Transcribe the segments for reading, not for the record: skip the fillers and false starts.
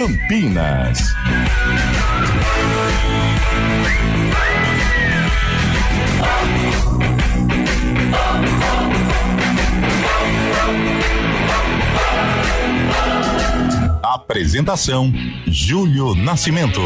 Campinas. Apresentação: Júlio Nascimento.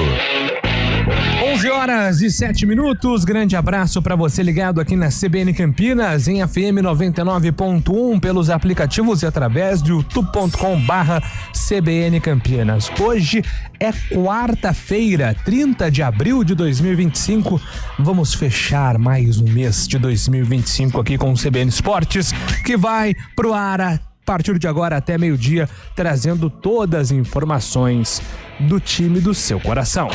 11h07. Grande abraço para você ligado aqui na CBN Campinas, em FM 99.1, pelos aplicativos e através de youtube.com/CBN Campinas. Hoje é quarta-feira, 30 de abril de 2025. Vamos fechar mais um mês de 2025 aqui com o CBN Esportes, que vai pro ar a partir de agora até meio-dia, trazendo todas as informações do time do seu coração.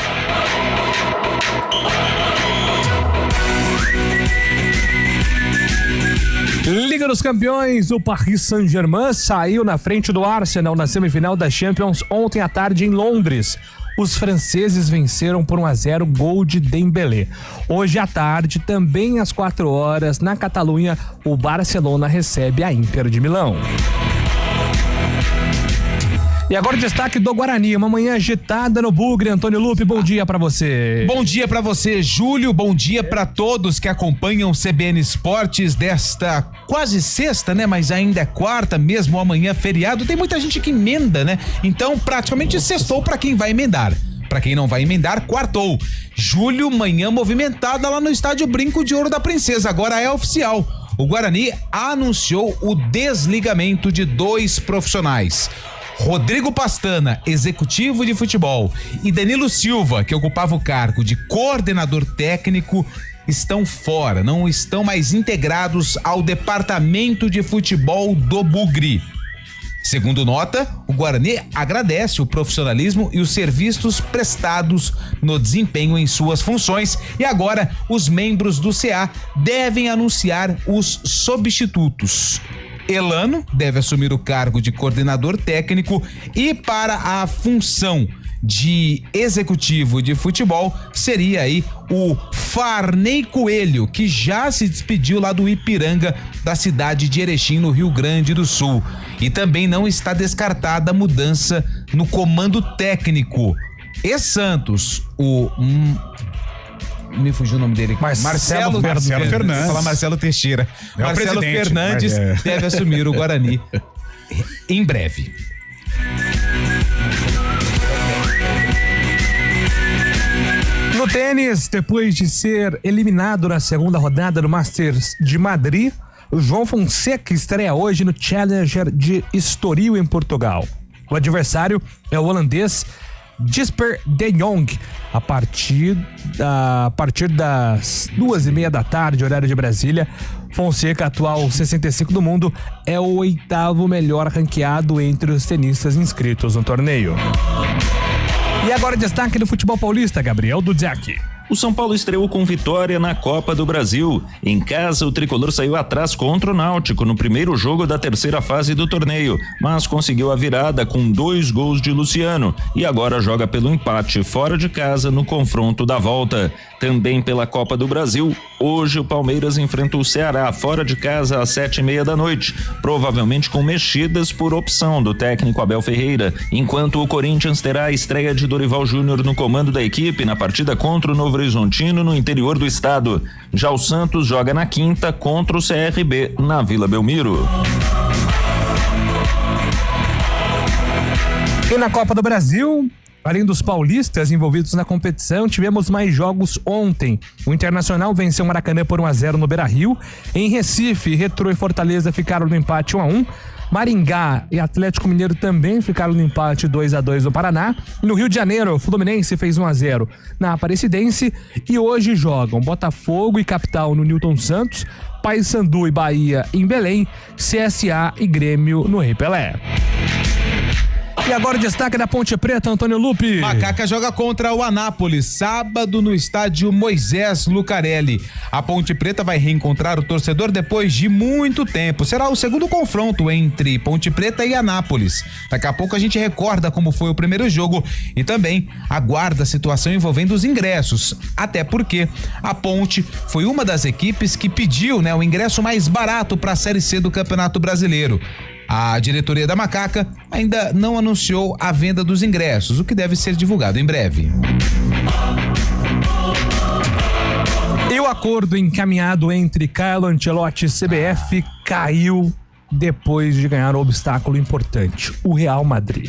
Liga dos Campeões, o Paris Saint-Germain saiu na frente do Arsenal na semifinal da Champions ontem à tarde em Londres. Os franceses venceram por 1-0, gol de Dembélé. Hoje à tarde, também às 4h, na Catalunha, o Barcelona recebe a Inter de Milão. E agora o destaque do Guarani, uma manhã agitada no Bugre. Antônio Lupe, bom dia pra você. Bom dia pra você, Júlio, bom dia pra todos que acompanham o CBN Esportes desta quase sexta, né? Mas ainda é quarta, mesmo amanhã feriado, tem muita gente que emenda, né? Então praticamente sextou pra quem vai emendar. Pra quem não vai emendar, quartou. Júlio, manhã movimentada lá no estádio Brinco de Ouro da Princesa, agora é oficial. O Guarani anunciou o desligamento de 2 profissionais. Rodrigo Pastana, executivo de futebol, e Danilo Silva, que ocupava o cargo de coordenador técnico, estão fora, não estão mais integrados ao departamento de futebol do Bugre. Segundo nota, o Guarani agradece o profissionalismo e os serviços prestados no desempenho em suas funções, e agora os membros do CA devem anunciar os substitutos. Elano deve assumir o cargo de coordenador técnico e para a função de executivo de futebol seria aí o Farney Coelho, que já se despediu lá do Ipiranga, da cidade de Erechim, no Rio Grande do Sul. E também não está descartada a mudança no comando técnico. E Santos, me fugiu o nome dele. Marcelo Fernandes. Vou falar Marcelo Teixeira. É Marcelo Fernandes deve assumir o Guarani em breve. No tênis, depois de ser eliminado na segunda rodada do Masters de Madrid, o João Fonseca estreia hoje no Challenger de Estoril, em Portugal. O adversário é o holandês Jesper de Jong. A partir das 2h30 da tarde, horário de Brasília, Fonseca, atual 65 do mundo, é o 8º melhor ranqueado entre os tenistas inscritos no torneio. E agora destaque do futebol paulista, Gabriel Dudziak. O São Paulo estreou com vitória na Copa do Brasil. Em casa, o tricolor saiu atrás contra o Náutico no primeiro jogo da terceira fase do torneio, mas conseguiu a virada com 2 gols de Luciano e agora joga pelo empate fora de casa no confronto da volta. Também pela Copa do Brasil, hoje o Palmeiras enfrenta o Ceará fora de casa às 7h30 da noite, provavelmente com mexidas por opção do técnico Abel Ferreira, enquanto o Corinthians terá a estreia de Dorival Júnior no comando da equipe na partida contra o Novo Horizontino no interior do estado. Já o Santos joga na quinta contra o CRB na Vila Belmiro. E na Copa do Brasil, além dos paulistas envolvidos na competição, tivemos mais jogos ontem. O Internacional venceu o Maracanã por 1-0 no Beira-Rio. Em Recife, Retrô e Fortaleza ficaram no empate 1-1. Maringá e Atlético Mineiro também ficaram no empate 2-2 no Paraná. No Rio de Janeiro, o Fluminense fez 1-0 na Aparecidense. E hoje jogam Botafogo e Capital no Newton Santos, Paysandu e Bahia em Belém, CSA e Grêmio no Rei Pelé. E agora o destaque da Ponte Preta, Antônio Lupe. Macaca joga contra o Anápolis, sábado no estádio Moisés Lucarelli. A Ponte Preta vai reencontrar o torcedor depois de muito tempo. Será o segundo confronto entre Ponte Preta e Anápolis. Daqui a pouco a gente recorda como foi o primeiro jogo e também aguarda a situação envolvendo os ingressos. Até porque a Ponte foi uma das equipes que pediu, o ingresso mais barato para a Série C do Campeonato Brasileiro. A diretoria da Macaca ainda não anunciou a venda dos ingressos, o que deve ser divulgado em breve. E o acordo encaminhado entre Carlo Ancelotti e CBF caiu depois de ganhar um obstáculo importante, o Real Madrid.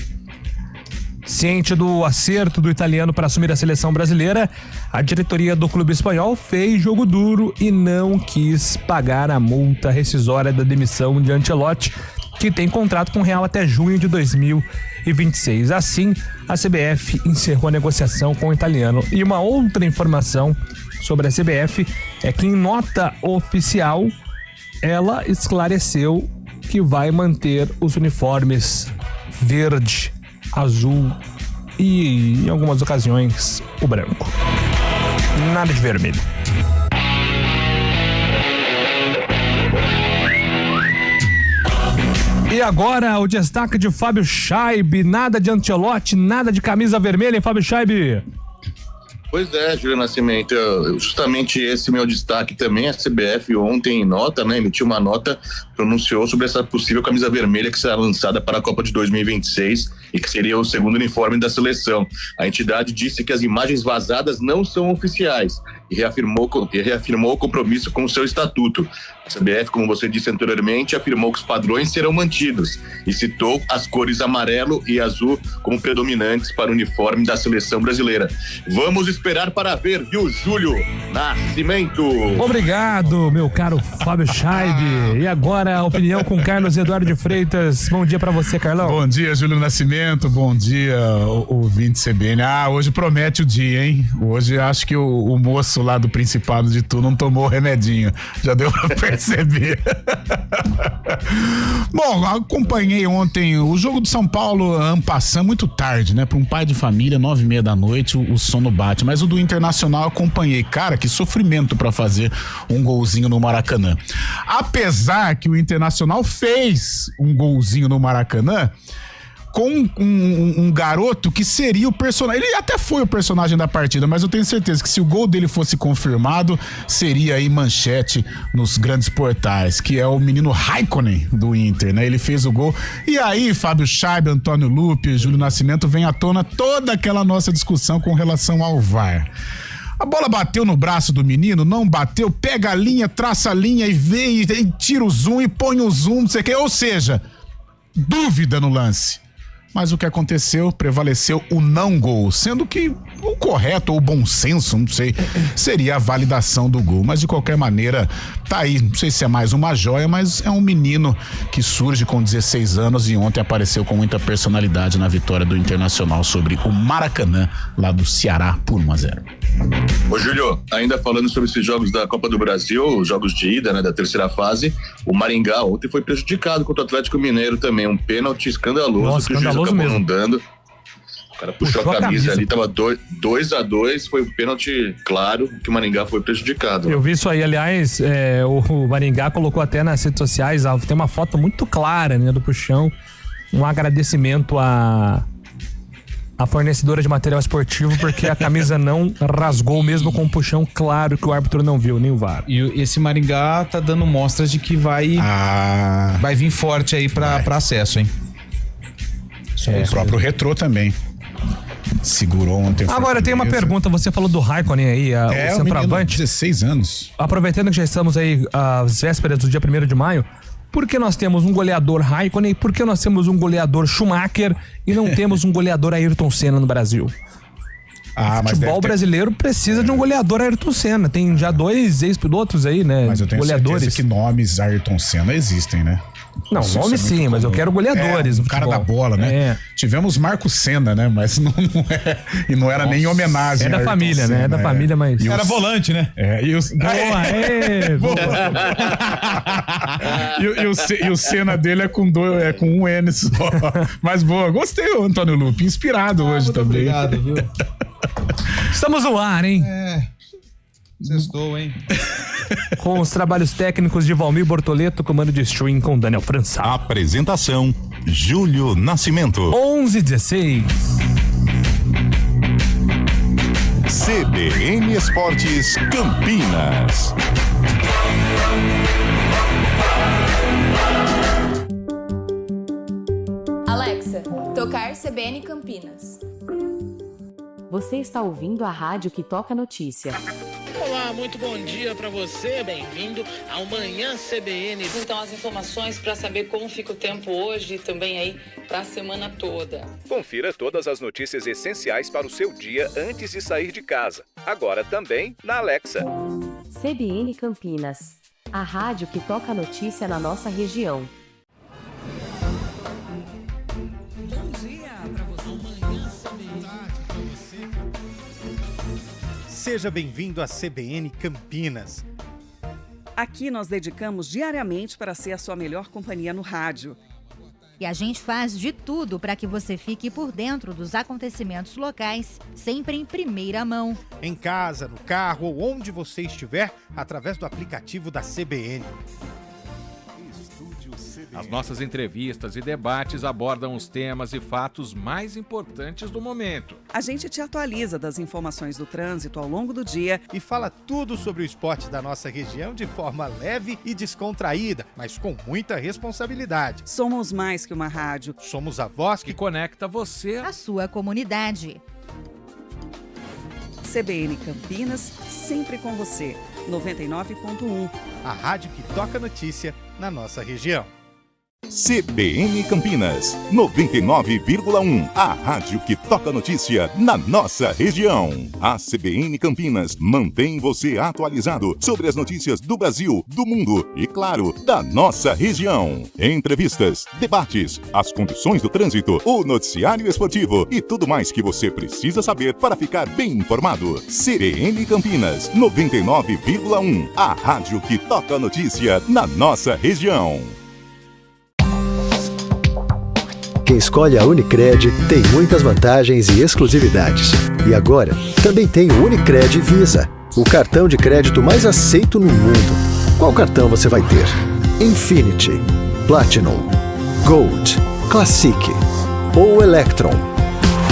Ciente do acerto do italiano para assumir a seleção brasileira, a diretoria do clube espanhol fez jogo duro e não quis pagar a multa rescisória da demissão de Ancelotti, que tem contrato com o Real até junho de 2026. Assim, a CBF encerrou a negociação com o italiano. E uma outra informação sobre a CBF é que, em nota oficial, ela esclareceu que vai manter os uniformes verde, azul e, em algumas ocasiões, o branco. Nada de vermelho. E agora o destaque de Fábio Schaibe. Nada de Ancelotti, nada de camisa vermelha, hein, Fábio Schaibe? Pois é, Júlio Nascimento, justamente esse meu destaque também. A CBF ontem, em nota, né, emitiu uma nota, pronunciou sobre essa possível camisa vermelha que será lançada para a Copa de 2026 e que seria o segundo uniforme da seleção. A entidade disse que as imagens vazadas não são oficiais e reafirmou o compromisso com o seu estatuto. A CBF, como você disse anteriormente, afirmou que os padrões serão mantidos e citou as cores amarelo e azul como predominantes para o uniforme da seleção brasileira. Vamos esperar para ver, viu, Júlio Nascimento? Obrigado, meu caro Fábio Schaibe. E agora a opinião com Carlos Eduardo de Freitas. Bom dia pra você, Carlão. Bom dia, Júlio Nascimento. Bom dia, ouvinte CBN. Hoje promete o dia, hein? Hoje acho que o moço lá do Principado de Tu não tomou o remedinho. Já deu pra perceber. Bom, acompanhei ontem o jogo do São Paulo en passant, muito tarde, né? Pra um pai de família, 9h30 da noite, o sono bate. Mas o do Internacional eu acompanhei. Cara, que sofrimento pra fazer um golzinho no Maracanã. Apesar que o Internacional fez um golzinho no Maracanã com um garoto que seria o personagem. Ele até foi o personagem da partida, mas eu tenho certeza que se o gol dele fosse confirmado, seria aí manchete nos grandes portais, que é o menino Raikkonen do Inter, né? Ele fez o gol. E aí, Fábio Schaibe, Antônio Lupe, Júlio Nascimento, vem à tona toda aquela nossa discussão com relação ao VAR. A bola bateu no braço do menino, não bateu, pega a linha, traça a linha e vem e tira o zoom e põe o zoom, não sei o que. Ou seja, dúvida no lance. Mas o que aconteceu, prevaleceu o não gol, sendo que o correto ou o bom senso, não sei, seria a validação do gol. Mas de qualquer maneira, tá aí, não sei se é mais uma joia, mas é um menino que surge com 16 anos e ontem apareceu com muita personalidade na vitória do Internacional sobre o Maracanã, lá do Ceará, por 1-0. Ô Júlio, ainda falando sobre esses jogos da Copa do Brasil, os jogos de ida, né, da terceira fase, o Maringá ontem foi prejudicado contra o Atlético Mineiro também, um pênalti escandaloso. Nossa, que o juiz acabou mesmo não dando. O cara puxou a camisa ali, tava 2-2, foi um pênalti claro que o Maringá foi prejudicado. Eu vi isso aí, aliás, o Maringá colocou até nas redes sociais, tem uma foto muito clara, né, do puxão, um agradecimento a fornecedora de material esportivo, porque a camisa não rasgou, mesmo com um puxão claro que o árbitro não viu, nem o VAR. E esse Maringá tá dando mostras de que vai vir forte aí pra acesso, hein? O próprio Retrô também segurou ontem. Agora tem uma pergunta, você falou do Raikkonen aí, o centroavante. 16 anos. Aproveitando que já estamos aí às vésperas do dia 1º de maio, por que nós temos um goleador Raikkonen, por que nós temos um goleador Schumacher e não temos um goleador Ayrton Senna no Brasil? O futebol brasileiro precisa de um goleador Ayrton Senna. Tem já 2 ex-pilotos aí, né? Mas eu tenho certeza que nomes Ayrton Senna existem, né? Não, nome sim, mas eu quero goleadores. O cara da bola, né? Tivemos Marco Senna, né? Mas não é. E não era nem em homenagem. É da família, né? É da família, mas. Era volante, né? Boa, E o Senna dele é com um N só. Mas boa, gostei, Antônio Lupe. Inspirado hoje também. Obrigado, viu? Estamos no ar, hein? Sextou, hein? Com os trabalhos técnicos de Valmir Bortoleto, comando de stream com Daniel França. Apresentação: Júlio Nascimento. 11:16. CBN Esportes Campinas. Tocar CBN Campinas. Você está ouvindo a rádio que toca notícia. Olá, muito bom dia para você, bem-vindo ao Manhã CBN. Então, as informações para saber como fica o tempo hoje e também aí para a semana toda. Confira todas as notícias essenciais para o seu dia antes de sair de casa. Agora também na Alexa. CBN Campinas, a rádio que toca notícia na nossa região. Seja bem-vindo à CBN Campinas. Aqui nós dedicamos diariamente para ser a sua melhor companhia no rádio. E a gente faz de tudo para que você fique por dentro dos acontecimentos locais, sempre em primeira mão. Em casa, no carro ou onde você estiver, através do aplicativo da CBN. As nossas entrevistas e debates abordam os temas e fatos mais importantes do momento. A gente te atualiza das informações do trânsito ao longo do dia e fala tudo sobre o esporte da nossa região de forma leve e descontraída, mas com muita responsabilidade. Somos mais que uma rádio. Somos a voz que conecta você à sua comunidade. CBN Campinas, sempre com você. 99.1. A rádio que toca notícia na nossa região. CBN Campinas, 99,1. A rádio que toca notícia na nossa região. A CBN Campinas mantém você atualizado sobre as notícias do Brasil, do mundo e, claro, da nossa região. Entrevistas, debates, as condições do trânsito, o noticiário esportivo e tudo mais que você precisa saber para ficar bem informado. CBN Campinas, 99,1. A rádio que toca notícia na nossa região. Quem escolhe a Unicred tem muitas vantagens e exclusividades. E agora, também tem o Unicred Visa, o cartão de crédito mais aceito no mundo. Qual cartão você vai ter? Infinity, Platinum, Gold, Classic ou Electron?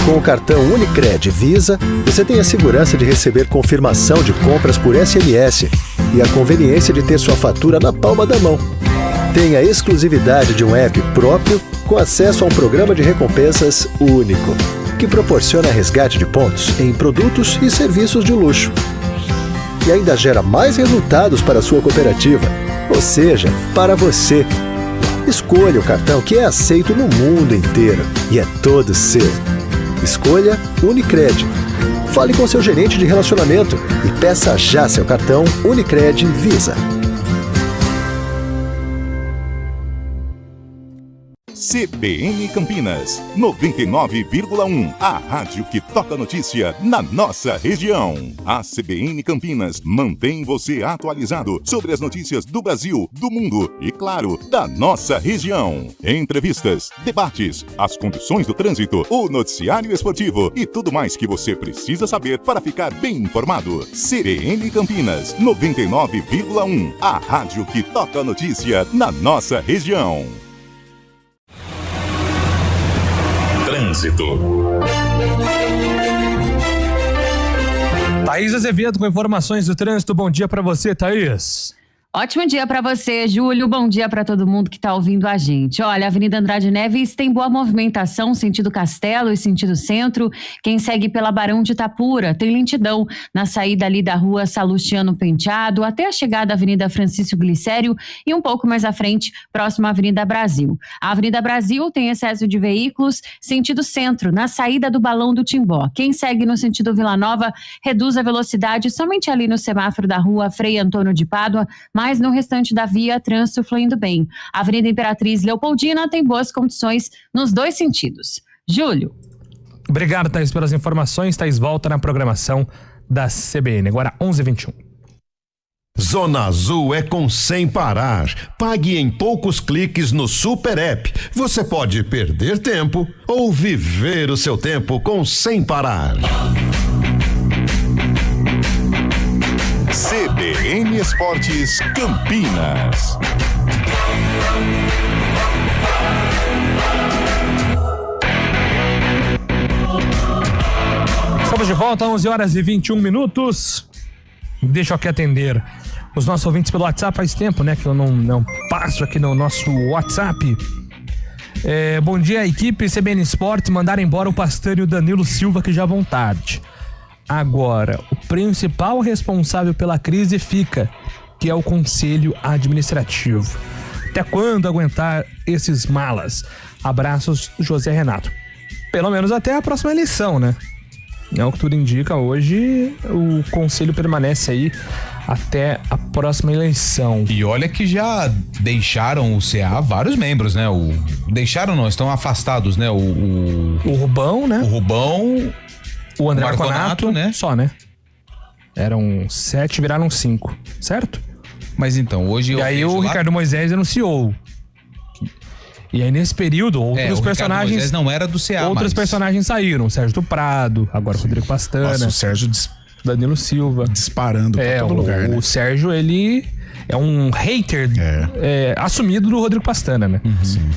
Com o cartão Unicred Visa, você tem a segurança de receber confirmação de compras por SMS e a conveniência de ter sua fatura na palma da mão. Tem a exclusividade de um app próprio com acesso a um programa de recompensas único, que proporciona resgate de pontos em produtos e serviços de luxo. E ainda gera mais resultados para a sua cooperativa, ou seja, para você. Escolha o cartão que é aceito no mundo inteiro e é todo seu. Escolha Unicred. Fale com seu gerente de relacionamento e peça já seu cartão Unicred Visa. CBN Campinas, 99,1. A rádio que toca notícia na nossa região. A CBN Campinas mantém você atualizado sobre as notícias do Brasil, do mundo e, claro, da nossa região. Entrevistas, debates, as condições do trânsito, o noticiário esportivo e tudo mais que você precisa saber para ficar bem informado. CBN Campinas, 99,1. A rádio que toca notícia na nossa região. Trânsito. Thaís Azevedo com informações do trânsito. Bom dia para você, Thaís. Ótimo dia para você, Júlio. Bom dia para todo mundo que está ouvindo a gente. Olha, a Avenida Andrade Neves tem boa movimentação, sentido Castelo e sentido Centro. Quem segue pela Barão de Itapura tem lentidão na saída ali da rua Salustiano Penteado até a chegada da Avenida Francisco Glicério e um pouco mais à frente, próximo à Avenida Brasil. A Avenida Brasil tem excesso de veículos, sentido Centro, na saída do Balão do Timbó. Quem segue no sentido Vila Nova reduz a velocidade somente ali no semáforo da rua Frei Antônio de Pádua, mas no restante da via, trânsito fluindo bem. A Avenida Imperatriz Leopoldina tem boas condições nos dois sentidos. Júlio. Obrigado, Thaís, pelas informações. Thaís volta na programação da CBN. Agora 11h21. Zona Azul é com Sem Parar. Pague em poucos cliques no Super App. Você pode perder tempo ou viver o seu tempo com Sem Parar. CBN Esportes Campinas. Estamos de volta, 11h21. Deixa eu aqui atender os nossos ouvintes pelo WhatsApp. Faz tempo, né, que eu não passo aqui no nosso WhatsApp. Bom dia, equipe CBN Esportes. Mandaram embora o Pastano e o Danilo Silva, que já vão tarde. Agora, o principal responsável pela crise fica, que é o Conselho Administrativo. Até quando aguentar esses malas? Abraços, José Renato. Pelo menos até a próxima eleição, né? É o que tudo indica. Hoje o conselho permanece aí até a próxima eleição. E olha que já deixaram o CA vários membros, né? Deixaram não, estão afastados, né? O Rubão, né? O Rubão, o André Marconato, né? Só, né? Eram 7, viraram 5, certo? Mas então, hoje... E aí o Ricardo Moisés anunciou. E aí nesse período, outros personagens... Moisés não era do CA, outros personagens saíram. O Sérgio do Prado, agora o Rodrigo Pastana. Nossa, o Sérgio Danilo Silva. Disparando pra todo lugar, né? O Sérgio, ele é um hater assumido do Rodrigo Pastana, né? Sim.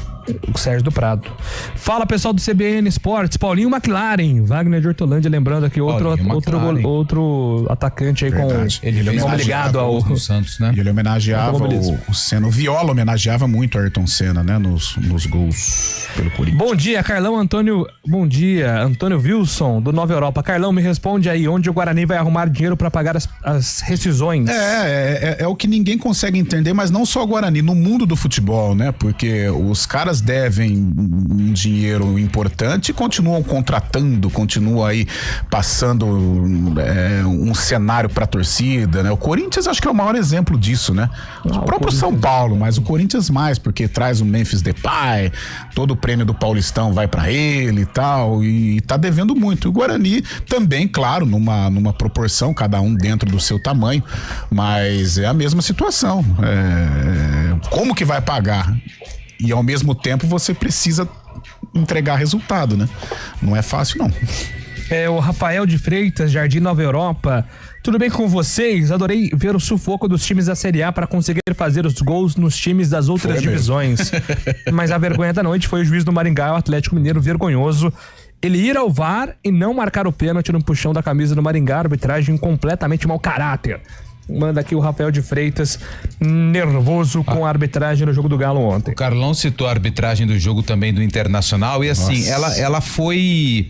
O Sérgio do Prado. Fala, pessoal do CBN Esportes. Paulinho McLaren, Wagner de Hortolândia, lembrando aqui outro atacante aí. Verdade. Com ele ligado ao Santos, né? E ele homenageava o Senna. O Viola homenageava muito o Ayrton Senna, né? Nos gols pelo Corinthians. Bom dia, Carlão Antônio. Bom dia, Antônio Wilson, do Nova Europa. Carlão, me responde aí, onde o Guarani vai arrumar dinheiro para pagar as rescisões? É o que ninguém consegue entender, mas não só o Guarani, no mundo do futebol, né? Porque os caras devem um dinheiro importante e continuam contratando, continuam aí passando um cenário pra torcida, né? O Corinthians acho que é o maior exemplo disso, né? O próprio São Paulo, mas o Corinthians mais, porque traz o Memphis Depay, todo o prêmio do Paulistão vai pra ele e tal, e tá devendo muito. E o Guarani também, claro, numa proporção, cada um dentro do seu tamanho, mas é a mesma situação. Como que vai pagar? E ao mesmo tempo você precisa entregar resultado, né? Não é fácil, não. O Rafael de Freitas, Jardim Nova Europa. Tudo bem com vocês? Adorei ver o sufoco dos times da Série A para conseguir fazer os gols nos times das outras divisões. Mas a vergonha da noite foi o juiz do Maringá, o Atlético Mineiro, vergonhoso. Ele ir ao VAR e não marcar o pênalti no puxão da camisa do Maringá, arbitragem completamente mau caráter. Manda aqui o Rafael de Freitas, nervoso com a arbitragem no jogo do Galo ontem. O Carlão citou a arbitragem do jogo também do Internacional e assim, ela foi...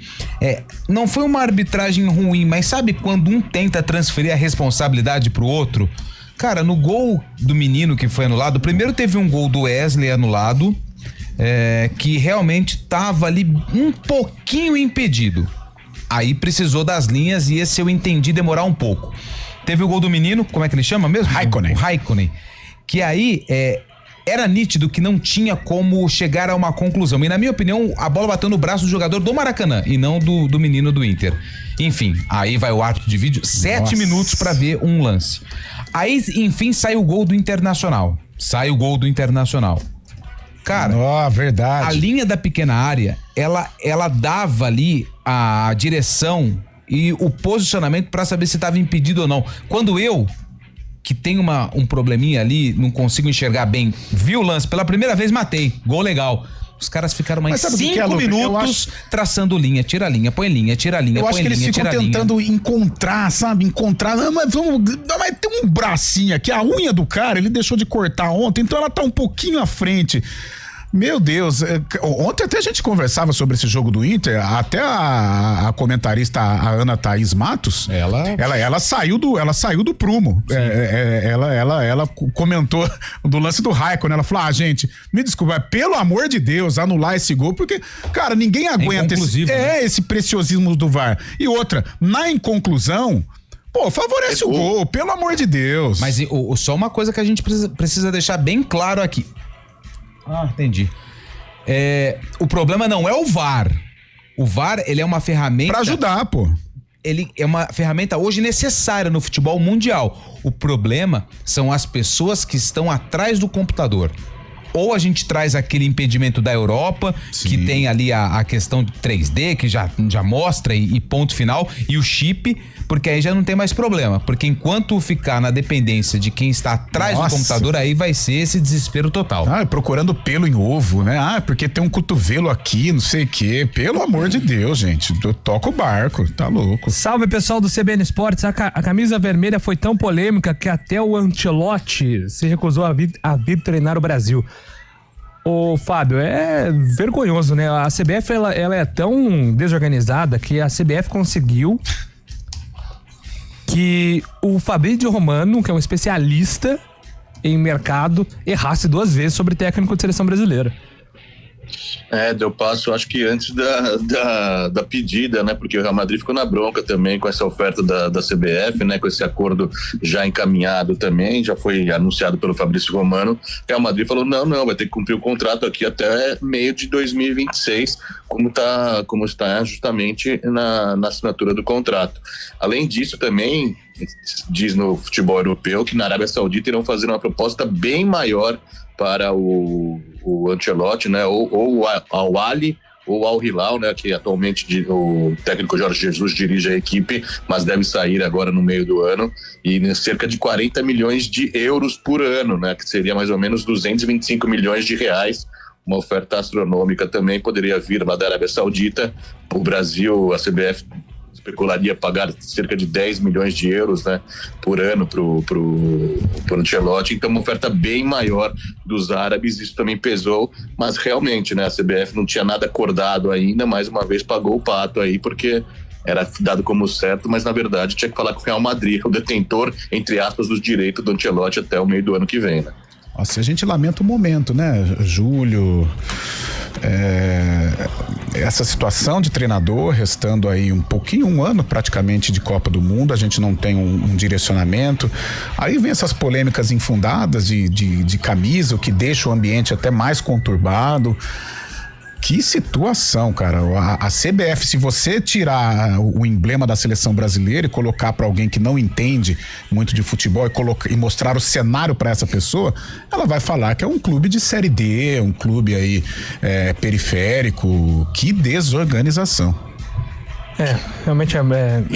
não foi uma arbitragem ruim, mas sabe quando um tenta transferir a responsabilidade pro outro? Cara, no gol do menino que foi anulado, primeiro teve um gol do Wesley anulado, que realmente tava ali um pouquinho impedido. Aí precisou das linhas e esse eu entendi demorar um pouco. Teve o gol do menino, como é que ele chama mesmo? Raikkonen. Que aí era nítido que não tinha como chegar a uma conclusão. E na minha opinião, a bola bateu no braço do jogador do Maracanã e não do menino do Inter. Enfim, aí vai o árbitro de vídeo, 7 minutos pra ver um lance. Aí, enfim, sai o gol do Internacional. Cara, verdade. A linha da pequena área, ela dava ali a direção e o posicionamento pra saber se estava impedido ou não. Quando eu, que tenho um probleminha ali, não consigo enxergar bem, vi o lance pela primeira vez, matei, gol legal. Os caras ficaram mais 5 minutos traçando linha, tira a linha, põe linha, tira a linha, põe linha, tira a linha. Eu acho que eles ficam tentando encontrar, sabe? Mas tem um bracinho aqui, a unha do cara, ele deixou de cortar ontem, então ela tá um pouquinho à frente. Meu Deus, ontem até a gente conversava sobre esse jogo do Inter, até a comentarista, a Ana Thaís Matos, ela saiu do prumo. Ela comentou do lance do Raikkonen, ela falou, gente, me desculpa, pelo amor de Deus, anular esse gol, porque, cara, ninguém aguenta esse preciosismo do VAR. E outra, na inconclusão, favorece o gol, pelo amor de Deus. Mas só uma coisa que a gente precisa deixar bem claro aqui. Entendi. O problema não é o VAR. O VAR, ele é uma ferramenta... Pra ajudar, pô. Ele é uma ferramenta hoje necessária no futebol mundial. O problema são as pessoas que estão atrás do computador. Ou a gente traz aquele impedimento da Europa, que tem ali a questão de 3D, que já mostra e ponto final, e o chip, porque aí já não tem mais problema. Porque enquanto ficar na dependência de quem está atrás do computador, aí vai ser esse desespero total. Procurando pelo em ovo, né? Porque tem um cotovelo aqui, não sei o quê. Pelo amor de Deus, gente. Toca o barco, tá louco. Salve, pessoal do CBN Esportes. A camisa vermelha foi tão polêmica que até o Ancelotti se recusou a vir treinar o Brasil. Ô, Fábio, é vergonhoso, né? A CBF, ela é tão desorganizada que a CBF conseguiu que o Fabrício Romano, que é um especialista em mercado, errasse 2 vezes sobre técnico de seleção brasileira. Deu passo, acho que antes da pedida, né? Porque o Real Madrid ficou na bronca também com essa oferta da CBF, né? Com esse acordo já encaminhado também, já foi anunciado pelo Fabrício Romano. O Real Madrid falou, não, vai ter que cumprir o contrato aqui até meio de 2026, como está justamente na assinatura do contrato. Além disso também, diz no futebol europeu que na Arábia Saudita irão fazer uma proposta bem maior para o Ancelotti, né? Ou ao Ali ou ao Hilal, né? Que atualmente o técnico Jorge Jesus dirige a equipe, mas deve sair agora no meio do ano, e cerca de 40 milhões de euros por ano, né? Que seria mais ou menos 225 milhões de reais. Uma oferta astronômica também poderia vir lá da Arábia Saudita. O Brasil, a CBF especularia pagar cerca de 10 milhões de euros, né, por ano pro Ancelotti. Então uma oferta bem maior dos árabes, isso também pesou, mas realmente, né, a CBF não tinha nada acordado ainda, mais uma vez pagou o pato aí, porque era dado como certo, mas na verdade tinha que falar com o Real Madrid, o detentor, entre aspas, dos direitos do Ancelotti até o meio do ano que vem, né. Nossa, a gente lamenta o momento, né, Júlio? Essa situação de treinador, restando aí um ano praticamente de Copa do Mundo, a gente não tem um direcionamento. Aí vem essas polêmicas infundadas de camisa, o que deixa o ambiente até mais conturbado. Que situação, cara. A CBF, se você tirar o emblema da seleção brasileira e colocar para alguém que não entende muito de futebol e mostrar o cenário para essa pessoa, ela vai falar que é um clube de Série D, um clube aí periférico. Que desorganização. Realmente é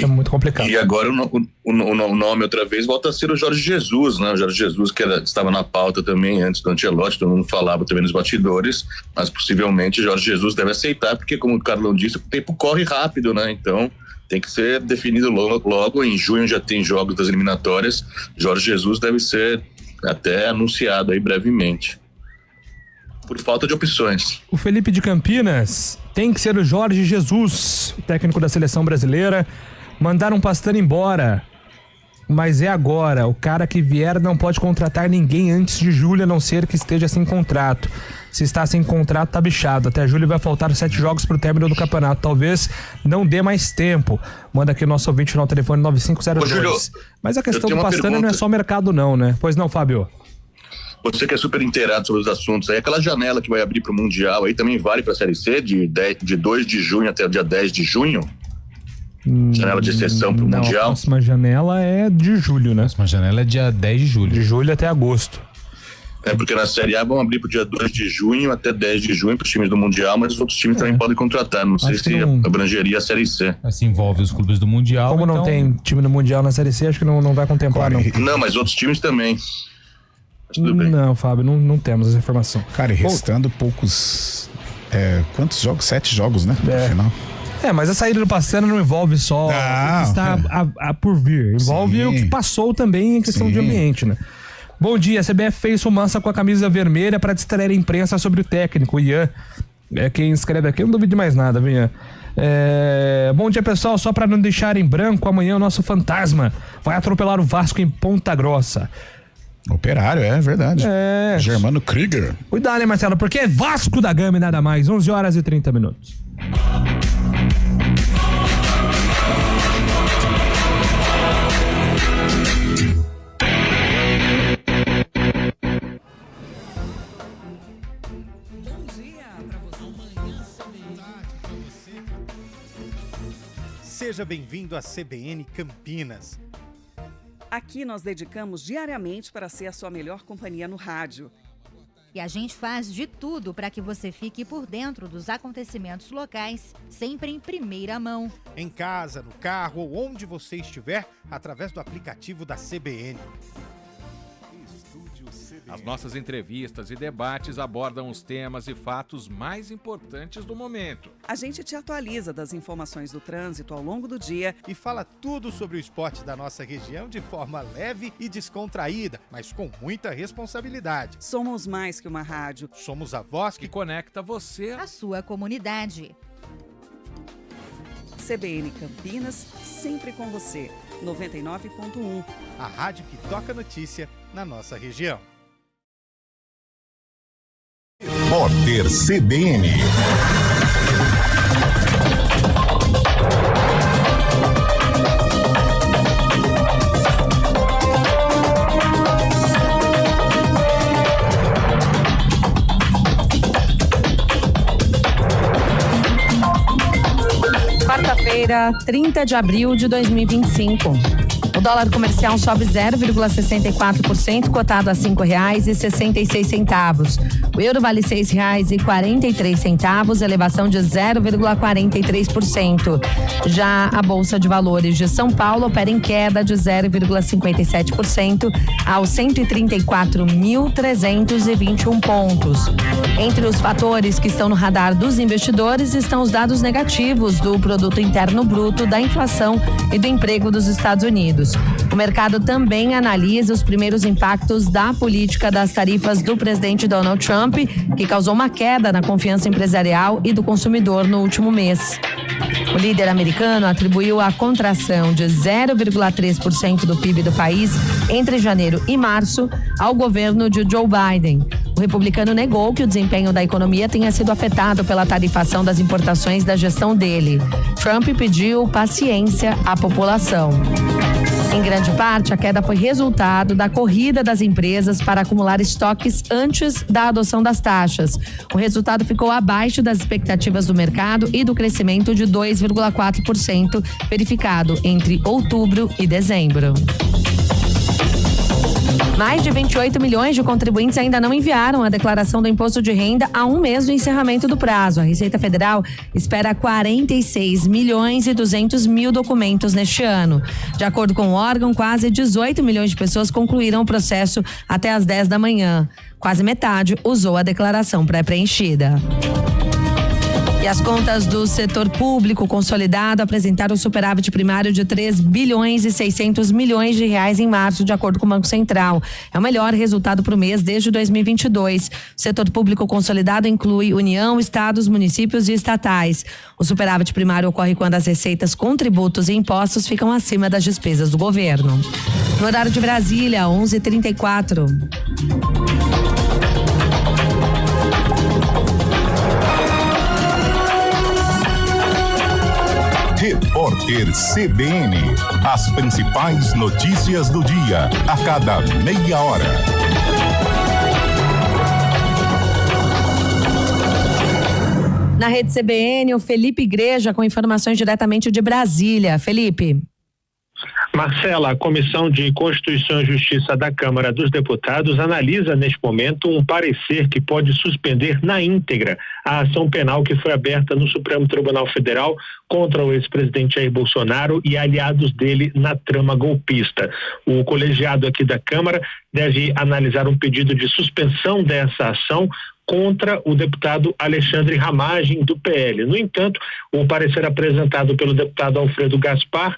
muito complicado. E agora o nome outra vez volta a ser o Jorge Jesus, né? O Jorge Jesus, que estava na pauta também antes do Ancelotti, todo mundo falava também nos bastidores, mas possivelmente Jorge Jesus deve aceitar, porque como o Carlão disse, o tempo corre rápido, né? Então tem que ser definido logo. Em junho já tem jogos das eliminatórias. Jorge Jesus deve ser até anunciado aí brevemente, por falta de opções. O Felipe de Campinas: tem que ser o Jorge Jesus, o técnico da seleção brasileira. Mandaram um Pastano embora, mas é agora. O cara que vier não pode contratar ninguém antes de julho, a não ser que esteja sem contrato. Se está sem contrato, tá bichado. Até julho vai faltar 7 jogos pro término do campeonato. Talvez não dê mais tempo. Manda aqui o nosso ouvinte no telefone 9502. Júlio, mas a questão do Pastano não é só mercado não, né? Pois não, Fábio? Você que é super inteirado sobre os assuntos aí, aquela janela que vai abrir para o Mundial aí também vale para a Série C, de 2 de junho até o dia 10 de junho? Janela de exceção para o Mundial? A próxima janela é de julho, né? A próxima janela é dia 10 de julho. De julho até agosto. Porque na Série A vão abrir para o dia 2 de junho até 10 de junho para os times do Mundial, mas os outros times também podem contratar. Não sei se abrangeria a Série C. Assim envolve os clubes do Mundial. Como não tem time no Mundial na Série C, acho que não vai contemplar, não. Não, mas outros times também. Tudo bem. Não, Fábio, não temos essa informação. Cara, e restando poucos... quantos jogos? 7 jogos, né? No final. Mas a saída do Pastano não envolve só o que está por vir. Envolve o que passou também em questão de ambiente, né? Bom dia, a CBF fez fumaça com a camisa vermelha para distrair a imprensa sobre o técnico. O Ian é quem escreve aqui, eu não duvido de mais nada, viu, Ian? Bom dia, pessoal, só para não deixar em branco, amanhã o nosso fantasma vai atropelar o Vasco em Ponta Grossa. Operário, é verdade. Germano Krieger. Cuidado, né, Marcelo, porque é Vasco da Gama e nada mais. 11 horas e 30 minutos. Seja bem-vindo à CBN Campinas. Aqui nós dedicamos diariamente para ser a sua melhor companhia no rádio. E a gente faz de tudo para que você fique por dentro dos acontecimentos locais, sempre em primeira mão. Em casa, no carro ou onde você estiver, através do aplicativo da CBN. Estúdio CBN. As nossas entrevistas e debates abordam os temas e fatos mais importantes do momento. A gente te atualiza das informações do trânsito ao longo do dia e fala tudo sobre o esporte da nossa região de forma leve e descontraída, mas com muita responsabilidade. Somos mais que uma rádio. Somos a voz que conecta você à sua comunidade. CBN Campinas, sempre com você. 99.1. A rádio que toca notícia na nossa região. Repórter CBN. Quarta-feira, 30 de abril de 2025. O dólar comercial sobe 0,64%, cotado a R$ 5,66. O euro vale R$ 6,43, elevação de 0,43%. Já a Bolsa de Valores de São Paulo opera em queda de 0,57% aos 134.321 pontos. Entre os fatores que estão no radar dos investidores estão os dados negativos do Produto Interno Bruto, da inflação e do emprego dos Estados Unidos. O mercado também analisa os primeiros impactos da política das tarifas do presidente Donald Trump, que causou uma queda na confiança empresarial e do consumidor no último mês. O líder americano atribuiu a contração de 0,3% do PIB do país entre janeiro e março ao governo de Joe Biden. O republicano negou que o desempenho da economia tenha sido afetado pela tarifação das importações da gestão dele. Trump pediu paciência à população. Em grande parte, a queda foi resultado da corrida das empresas para acumular estoques antes da adoção das taxas. O resultado ficou abaixo das expectativas do mercado e do crescimento de 2,4% verificado entre outubro e dezembro. Mais de 28 milhões de contribuintes ainda não enviaram a declaração do imposto de renda há um mês do encerramento do prazo. A Receita Federal espera 46 milhões e 200 mil documentos neste ano. De acordo com o órgão, quase 18 milhões de pessoas concluíram o processo até às 10 da manhã. Quase metade usou a declaração pré-preenchida. E as contas do setor público consolidado apresentaram superávit primário de 3 bilhões e 600 milhões de reais em março, de acordo com o Banco Central. É o melhor resultado para o mês desde 2022. O setor público consolidado inclui União, estados, municípios e estatais. O superávit primário ocorre quando as receitas com tributos e impostos ficam acima das despesas do governo. No horário de Brasília, 11h34. Repórter CBN. As principais notícias do dia, a cada meia hora. Na rede CBN, o Felipe Igreja com informações diretamente de Brasília. Felipe. Marcela, a Comissão de Constituição e Justiça da Câmara dos Deputados analisa neste momento um parecer que pode suspender na íntegra a ação penal que foi aberta no Supremo Tribunal Federal contra o ex-presidente Jair Bolsonaro e aliados dele na trama golpista. O colegiado aqui da Câmara deve analisar um pedido de suspensão dessa ação contra o deputado Alexandre Ramagem, do PL. No entanto, o parecer apresentado pelo deputado Alfredo Gaspar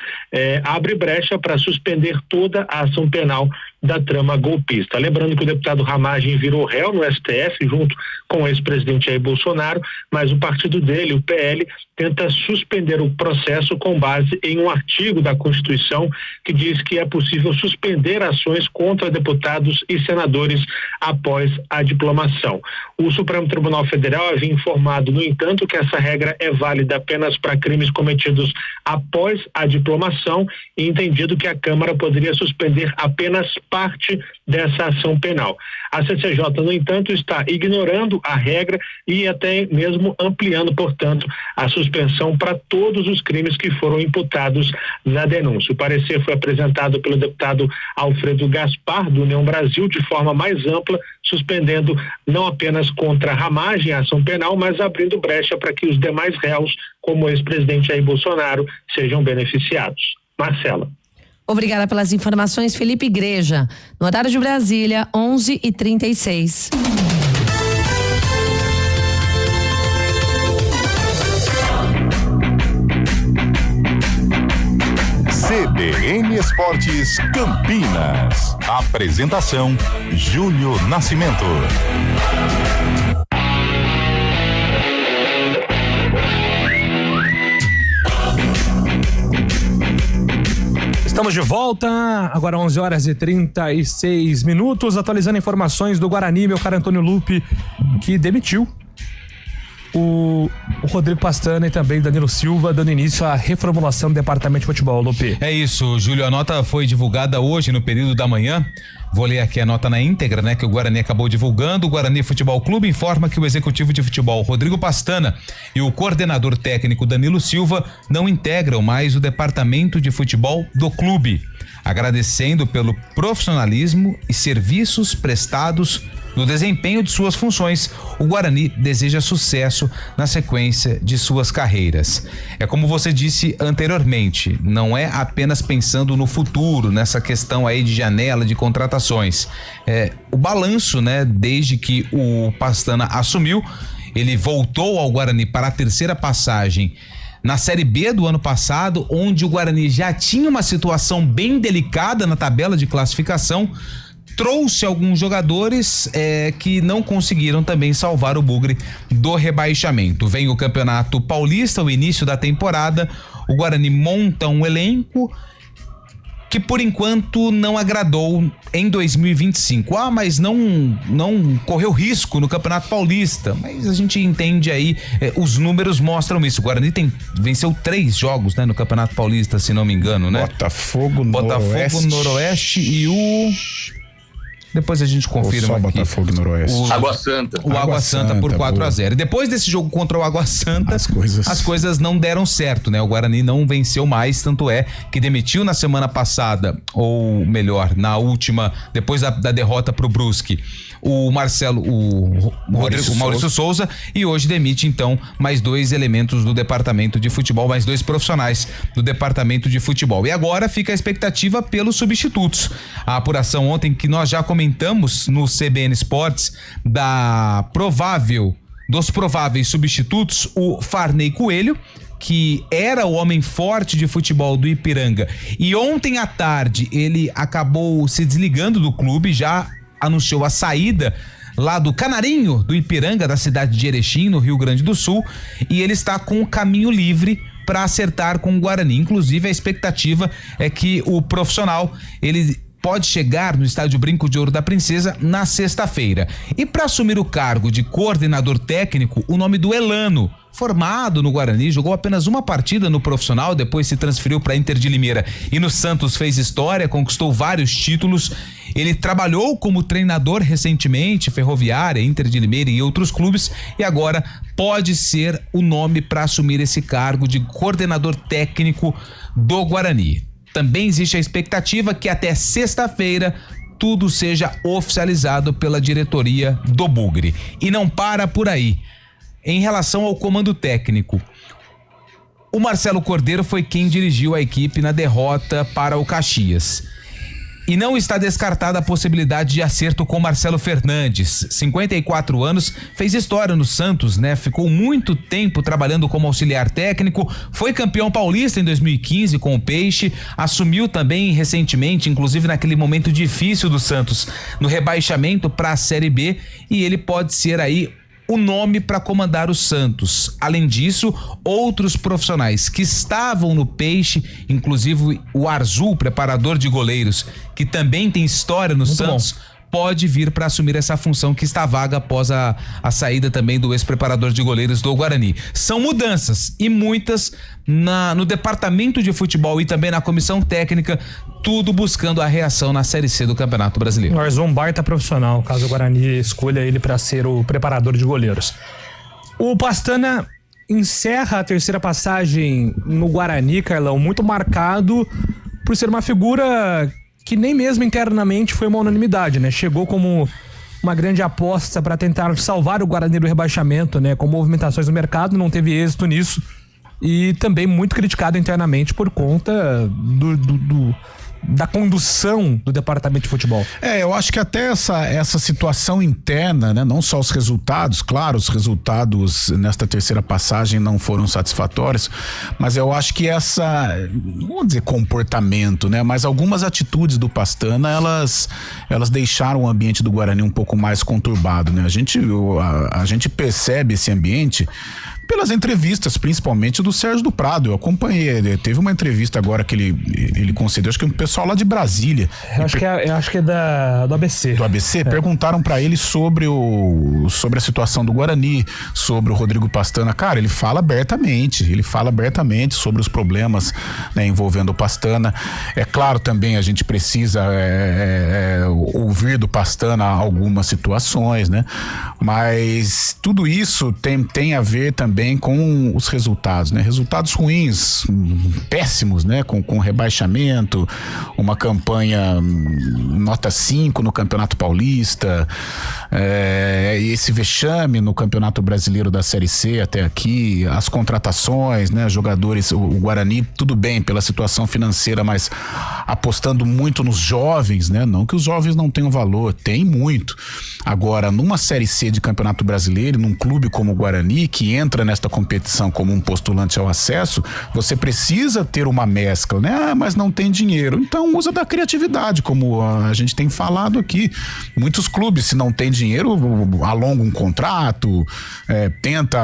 abre brecha para suspender toda a ação penal da trama golpista. Lembrando que o deputado Ramagem virou réu no STF junto com o ex-presidente Jair Bolsonaro, mas o partido dele, o PL, tenta suspender o processo com base em um artigo da Constituição que diz que é possível suspender ações contra deputados e senadores após a diplomação. O Supremo Tribunal Federal havia informado, no entanto, que essa regra é válida apenas para crimes cometidos após a diplomação e entendido que a Câmara poderia suspender apenas parte dessa ação penal. A CCJ, no entanto, está ignorando a regra e até mesmo ampliando, portanto, a suspensão para todos os crimes que foram imputados na denúncia. O parecer foi apresentado pelo deputado Alfredo Gaspar, do União Brasil, de forma mais ampla, suspendendo não apenas contra a Ramagem a ação penal, mas abrindo brecha para que os demais réus, como o ex-presidente Jair Bolsonaro, sejam beneficiados. Marcela. Obrigada pelas informações, Felipe Igreja. No horário de Brasília, 11h36. CBN Esportes Campinas. Apresentação: Júnior Nascimento. Estamos de volta, agora 11h36, atualizando informações do Guarani, meu caro Antônio Lupe, que demitiu o Rodrigo Pastana e também Danilo Silva, dando início à reformulação do departamento de futebol, Lupe. É isso, Júlio, a nota foi divulgada hoje no período da manhã. Vou ler aqui a nota na íntegra, né, que o Guarani acabou divulgando. O Guarani Futebol Clube informa que o executivo de futebol Rodrigo Pastana e o coordenador técnico Danilo Silva não integram mais o departamento de futebol do clube. Agradecendo pelo profissionalismo e serviços prestados no desempenho de suas funções, o Guarani deseja sucesso na sequência de suas carreiras. É como você disse anteriormente, não é apenas pensando no futuro, nessa questão aí de janela de contratações. O balanço, né, desde que o Pastana assumiu, ele voltou ao Guarani para a terceira passagem na Série B do ano passado, onde o Guarani já tinha uma situação bem delicada na tabela de classificação. Trouxe alguns jogadores que não conseguiram também salvar o Bugre do rebaixamento. Vem o Campeonato Paulista, o início da temporada. O Guarani monta um elenco que por enquanto não agradou em 2025. Mas não correu risco no Campeonato Paulista. Mas a gente entende aí, os números mostram isso. O Guarani venceu 3 jogos, né, no Campeonato Paulista, se não me engano, né? Botafogo, Noroeste e o... Depois a gente confirma aqui. Botafogo Noroeste. Água Santa. O Água Santa por 4-0. Depois desse jogo contra o Água Santa, as coisas não deram certo, né? O Guarani não venceu mais, tanto é que demitiu na semana passada, ou melhor, na última, depois da derrota pro Brusque, o Maurício Souza, e hoje demite então mais 2 elementos do departamento de futebol, mais 2 profissionais do departamento de futebol. E agora fica a expectativa pelos substitutos. A apuração ontem que nós já comentamos no CBN Esportes dos prováveis substitutos, o Farney Coelho, que era o homem forte de futebol do Ipiranga, e ontem à tarde ele acabou se desligando do clube, já anunciou a saída lá do Canarinho do Ipiranga, da cidade de Erechim, no Rio Grande do Sul, e ele está com o caminho livre para acertar com o Guarani. Inclusive, a expectativa é que o profissional, ele pode chegar no estádio Brinco de Ouro da Princesa na sexta-feira. E para assumir o cargo de coordenador técnico, o nome do Elano, formado no Guarani, jogou apenas uma partida no profissional, depois se transferiu para Inter de Limeira e no Santos fez história, conquistou vários títulos. Ele trabalhou como treinador recentemente, Ferroviária, Inter de Limeira e outros clubes, e agora pode ser o nome para assumir esse cargo de coordenador técnico do Guarani. Também existe a expectativa que até sexta-feira tudo seja oficializado pela diretoria do Bugre. E não para por aí. Em relação ao comando técnico, o Marcelo Cordeiro foi quem dirigiu a equipe na derrota para o Caxias. E não está descartada a possibilidade de acerto com Marcelo Fernandes, 54 anos, fez história no Santos, né? Ficou muito tempo trabalhando como auxiliar técnico, foi campeão paulista em 2015 com o Peixe, assumiu também recentemente, inclusive naquele momento difícil do Santos, no rebaixamento para a Série B, e ele pode ser aí o nome para comandar o Santos. Além disso, outros profissionais que estavam no Peixe, inclusive o Arzul, preparador de goleiros, que também tem história no Santos, pode vir para assumir essa função que está vaga após a saída também do ex-preparador de goleiros do Guarani. São mudanças e muitas no departamento de futebol e também na comissão técnica, tudo buscando a reação na Série C do Campeonato Brasileiro. Nós um baita profissional, caso o Guarani escolha ele para ser o preparador de goleiros. O Pastana encerra a terceira passagem no Guarani, Carlão, muito marcado por ser uma figura que nem mesmo internamente foi uma unanimidade, né? Chegou como uma grande aposta para tentar salvar o Guarani do rebaixamento, né? Com movimentações no mercado, não teve êxito nisso. e também muito criticado internamente por conta da condução do departamento de futebol. Eu acho que até essa situação interna, né? Não só os resultados, claro, os resultados nesta terceira passagem não foram satisfatórios, mas eu acho que vamos dizer comportamento, né? Mas algumas atitudes do Pastana, elas deixaram o ambiente do Guarani um pouco mais conturbado, né? A gente percebe esse ambiente pelas entrevistas, principalmente do Sérgio do Prado. Eu acompanhei, teve uma entrevista agora que ele concedeu, acho que um pessoal lá de Brasília. Eu acho que é do ABC. Do ABC? Perguntaram pra ele sobre a situação do Guarani, sobre o Rodrigo Pastana. Cara, ele fala abertamente sobre os problemas, né, envolvendo o Pastana. É claro, também a gente precisa ouvir do Pastana algumas situações, né? Mas tudo isso tem a ver também com os resultados, né? Resultados ruins, péssimos, né? Com rebaixamento, uma campanha nota 5 no Campeonato Paulista, esse vexame no Campeonato Brasileiro da Série C até aqui, as contratações, né? Jogadores, o Guarani, tudo bem pela situação financeira, mas apostando muito nos jovens, né? Não que os jovens não tenham valor, tem muito. Agora, numa Série C de Campeonato Brasileiro, num clube como o Guarani, que entra nesta competição como um postulante ao acesso, você precisa ter uma mescla, né? Mas não tem dinheiro, então usa da criatividade, como a gente tem falado aqui. Muitos clubes, se não tem dinheiro, alongam um contrato, tenta,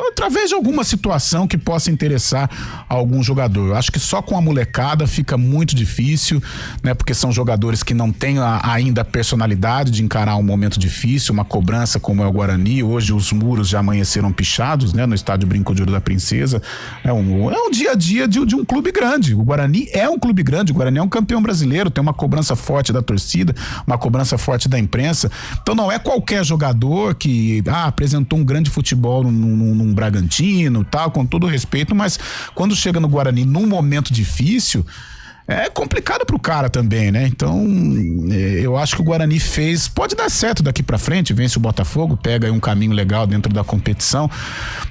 através de alguma situação que possa interessar a algum jogador. Eu acho que só com a molecada fica muito difícil, né? Porque são jogadores que não têm ainda a personalidade de encarar um momento difícil, uma cobrança como é o Guarani. Hoje os muros já amanheceram pichados, né? No estádio Brinco de Ouro da Princesa. É um dia a dia de um clube grande. O Guarani é um clube grande, o Guarani é um campeão brasileiro, tem uma cobrança forte da torcida, uma cobrança forte da imprensa. Então não é qualquer jogador que apresentou um grande futebol num Bragantino, tal, com todo respeito, mas quando chega no Guarani num momento difícil, é complicado pro cara também, né? Então, eu acho que o Guarani pode dar certo daqui pra frente, vence o Botafogo, pega aí um caminho legal dentro da competição,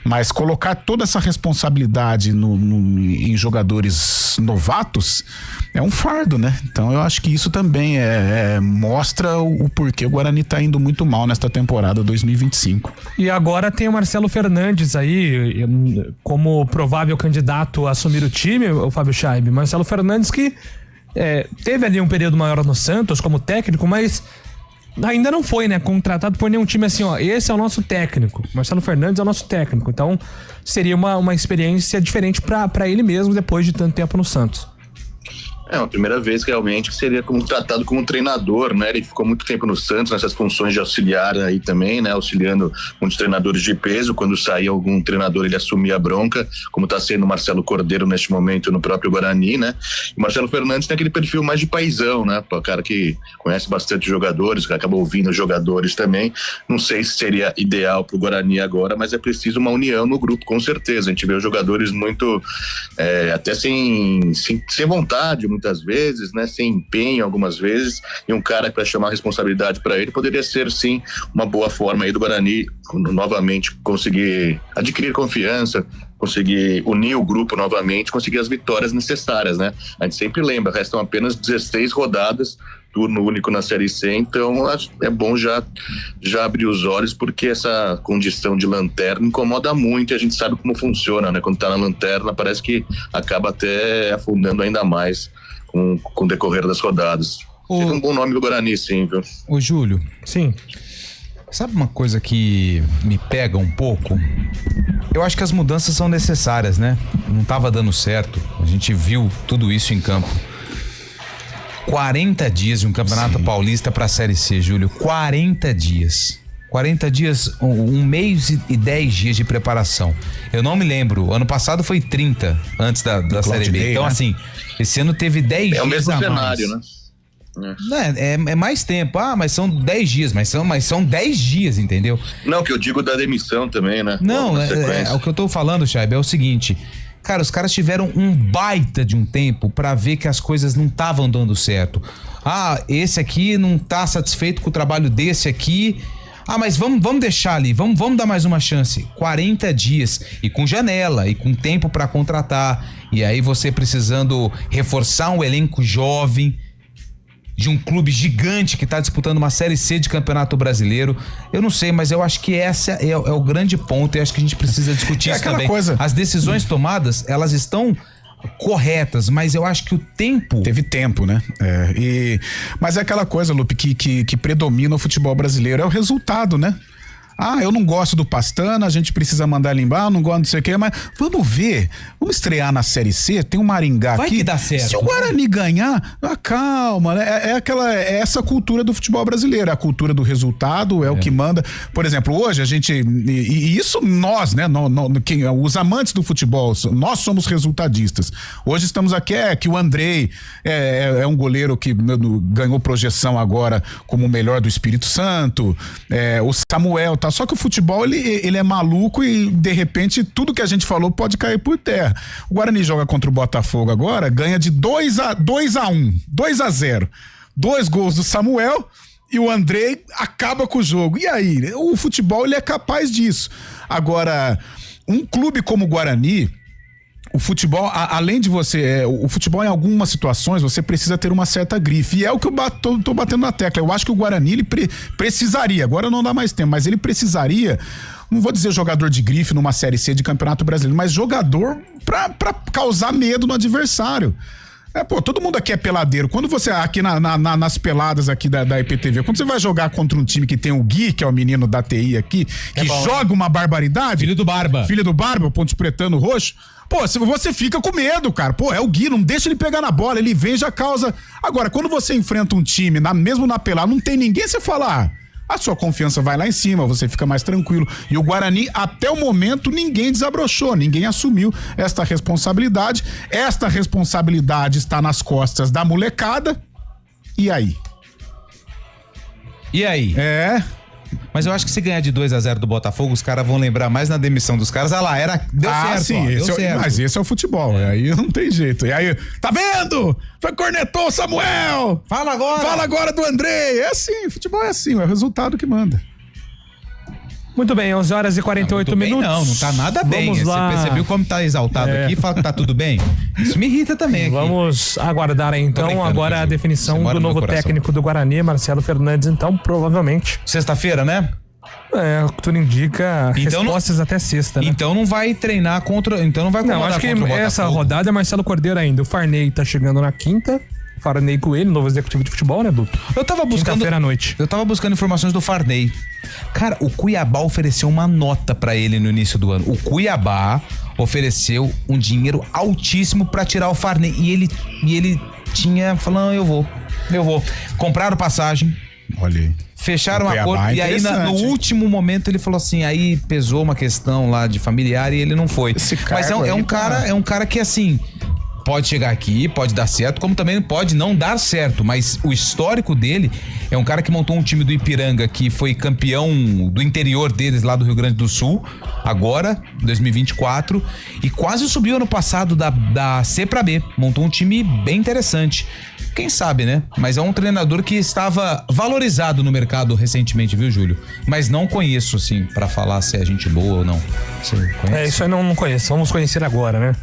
mas colocar toda essa responsabilidade em jogadores novatos é um fardo, né? Então, eu acho que isso também mostra o porquê o Guarani tá indo muito mal nesta temporada 2025. E agora tem o Marcelo Fernandes aí como provável candidato a assumir o time, o Fábio Chaib. Marcelo Fernandes que teve ali um período maior no Santos como técnico, mas ainda não foi, né, contratado por nenhum time assim, esse é o nosso técnico, Marcelo Fernandes é o nosso técnico, então seria uma experiência diferente para ele mesmo depois de tanto tempo no Santos. É uma primeira vez realmente que seria tratado como treinador, né? Ele ficou muito tempo no Santos nessas funções de auxiliar aí também, né? Auxiliando muitos treinadores de peso. Quando saía algum treinador, ele assumia a bronca, como está sendo o Marcelo Cordeiro neste momento no próprio Guarani, né? E o Marcelo Fernandes tem aquele perfil mais de paizão, né? O cara que conhece bastante jogadores, que acaba ouvindo jogadores também. Não sei se seria ideal para o Guarani agora, mas é preciso uma união no grupo, com certeza. A gente vê os jogadores muito até sem vontade, muitas vezes, né, sem empenho algumas vezes, e um cara para chamar a responsabilidade para ele poderia ser sim uma boa forma aí do Guarani novamente conseguir adquirir confiança, conseguir unir o grupo novamente, conseguir as vitórias necessárias, né? A gente sempre lembra, restam apenas 16 rodadas, turno único na Série C, então é bom já abrir os olhos, porque essa condição de lanterna incomoda muito e a gente sabe como funciona, né? Quando tá na lanterna parece que acaba até afundando ainda mais com o decorrer das rodadas. Seria um bom nome do Guarani, sim, viu? Ô, Júlio. Sim. Sabe uma coisa que me pega um pouco? Eu acho que as mudanças são necessárias, né? Não tava dando certo. A gente viu tudo isso em campo. 40 dias de um Campeonato Paulista pra Série C, Júlio. 40 dias. 40 dias, um mês e 10 dias de preparação. Eu não me lembro. Ano passado foi 30 antes da Série B. Então, assim, esse ano teve 10 dias. É o mesmo cenário, né? É mais tempo. Mas são 10 dias, mas são 10 dias, entendeu? Não, que eu digo da demissão também, né? Não, o que eu tô falando, Chaib, é o seguinte. Cara, os caras tiveram um baita de um tempo pra ver que as coisas não estavam dando certo. Esse aqui não tá satisfeito com o trabalho desse aqui. Ah, mas vamos deixar ali, vamos dar mais uma chance. 40 dias e com janela e com tempo para contratar. E aí você precisando reforçar um elenco jovem de um clube gigante que tá disputando uma Série C de Campeonato Brasileiro. Eu não sei, mas eu acho que essa é o grande ponto e acho que a gente precisa discutir isso também. As decisões tomadas, elas estão corretas, mas eu acho que o tempo... Teve tempo, né? Mas é aquela coisa, Lupe, que predomina o futebol brasileiro, é o resultado, né? Ah, eu não gosto do Pastana, a gente precisa mandar ele embora, não gosto não sei o quê, mas vamos ver, vamos estrear na Série C, tem um Maringá aqui. Vai que dá certo. Se o Guarani ganhar, calma, né? É essa cultura do futebol brasileiro, a cultura do resultado, é o que manda. Por exemplo, hoje a gente, e isso nós, né, os amantes do futebol, nós somos resultadistas. Hoje estamos aqui, que o Andrei é um goleiro que ganhou projeção agora como o melhor do Espírito Santo, o Samuel, tá? Só que o futebol, ele é maluco e, de repente, tudo que a gente falou pode cair por terra. O Guarani joga contra o Botafogo agora, ganha de 2-0. 2 gols do Samuel e o Andrei acaba com o jogo. E aí? O futebol, ele é capaz disso. Agora, um clube como o Guarani... O futebol, além de você... o futebol, em algumas situações, você precisa ter uma certa grife. E é o que eu tô batendo na tecla. Eu acho que o Guarani, ele precisaria, agora não dá mais tempo, mas ele precisaria, não vou dizer jogador de grife numa Série C de Campeonato Brasileiro, mas jogador pra causar medo no adversário. Todo mundo aqui é peladeiro. Quando você, aqui nas peladas aqui da IPTV, quando você vai jogar contra um time que tem o Gui, que é o menino da TI aqui, que joga uma barbaridade. Filho do Barba, o Ponte Pretano roxo. Você fica com medo, cara. É o Gui, não deixa ele pegar na bola, ele vem e já causa. Agora, quando você enfrenta um time, mesmo na pelada, não tem ninguém, você fala, a sua confiança vai lá em cima, você fica mais tranquilo. E o Guarani, até o momento, ninguém desabrochou, ninguém assumiu esta responsabilidade. Esta responsabilidade está nas costas da molecada. E aí? Mas eu acho que se ganhar de 2-0 do Botafogo, os caras vão lembrar mais na demissão dos caras. Deu certo. Sim, mas esse é o futebol. Aí não tem jeito. E aí, tá vendo? Cornetou o Samuel! Fala agora do Andrei! É assim, futebol é assim, é o resultado que manda. Muito bem, 11h48 minutos. Não tá nada bem. Vamos lá. Você percebeu como tá exaltado aqui e fala que tá tudo bem? Isso me irrita também aqui. Vamos aguardar então agora a definição do novo técnico do Guarani, Marcelo Fernandes, então, provavelmente. Sexta-feira, né? Tudo indica respostas até sexta, né? Então não vai treinar contra... Então não vai comandar acho que contra o essa Botafogo. rodada é Marcelo Cordeiro ainda. O Farney tá chegando na quinta. Farney Coelho, novo executivo de futebol, né, Duto? Eu tava buscando informações do Farney. Cara, o Cuiabá ofereceu uma nota pra ele no início do ano. O Cuiabá ofereceu um dinheiro altíssimo pra tirar o Farney. E ele tinha falando, eu vou. Compraram passagem. Olha aí. Fecharam um acordo e aí no último momento ele falou assim, aí pesou uma questão lá de familiar e ele não foi. Mas é um cara que assim... Pode chegar aqui, pode dar certo, como também pode não dar certo, mas o histórico dele é um cara que montou um time do Ipiranga que foi campeão do interior deles lá do Rio Grande do Sul, agora, 2024, e quase subiu ano passado da C pra B, montou um time bem interessante. Quem sabe, né? Mas é um treinador que estava valorizado no mercado recentemente, viu, Júlio? Mas não conheço, assim, pra falar se é gente boa ou não. Você conhece? Isso aí não conheço, vamos conhecer agora, né?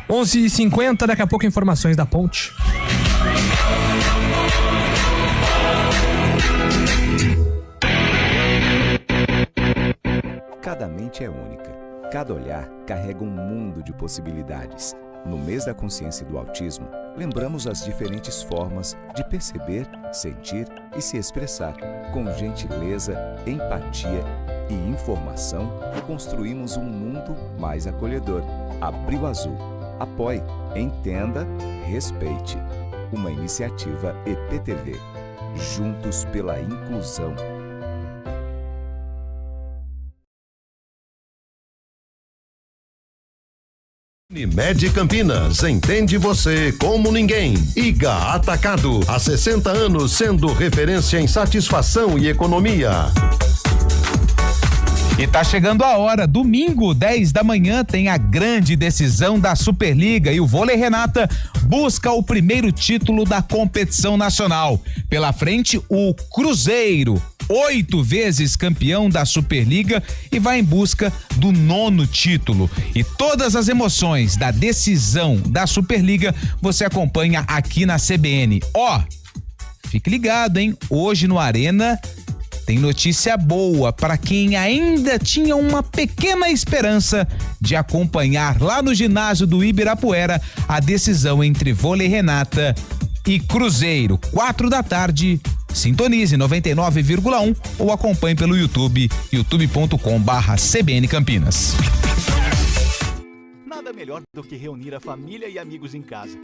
11h50, daqui a pouco informações da Ponte. Cada mente é única. Cada olhar carrega um mundo de possibilidades. No mês da consciência do autismo, lembramos as diferentes formas de perceber, sentir e se expressar. Com gentileza, empatia e informação, construímos um mundo mais acolhedor. Abril Azul. Apoie, entenda, respeite. Uma iniciativa EPTV. Juntos pela inclusão. Unimed Campinas, entende você como ninguém. IGA Atacado, há 60 anos sendo referência em satisfação e economia. E tá chegando a hora, domingo, 10 da manhã, tem a grande decisão da Superliga e o Vôlei Renata busca o primeiro título da competição nacional. Pela frente, o Cruzeiro. 8 vezes campeão da Superliga e vai em busca do 9º título. E todas as emoções da decisão da Superliga você acompanha aqui na CBN. Fique ligado, hein? Hoje no Arena tem notícia boa para quem ainda tinha uma pequena esperança de acompanhar lá no ginásio do Ibirapuera a decisão entre Vôlei Renata e Cruzeiro. 4 da tarde, sintonize 99,1 ou acompanhe pelo YouTube, youtube.com/CBN Campinas. Nada melhor do que reunir a família e amigos em casa.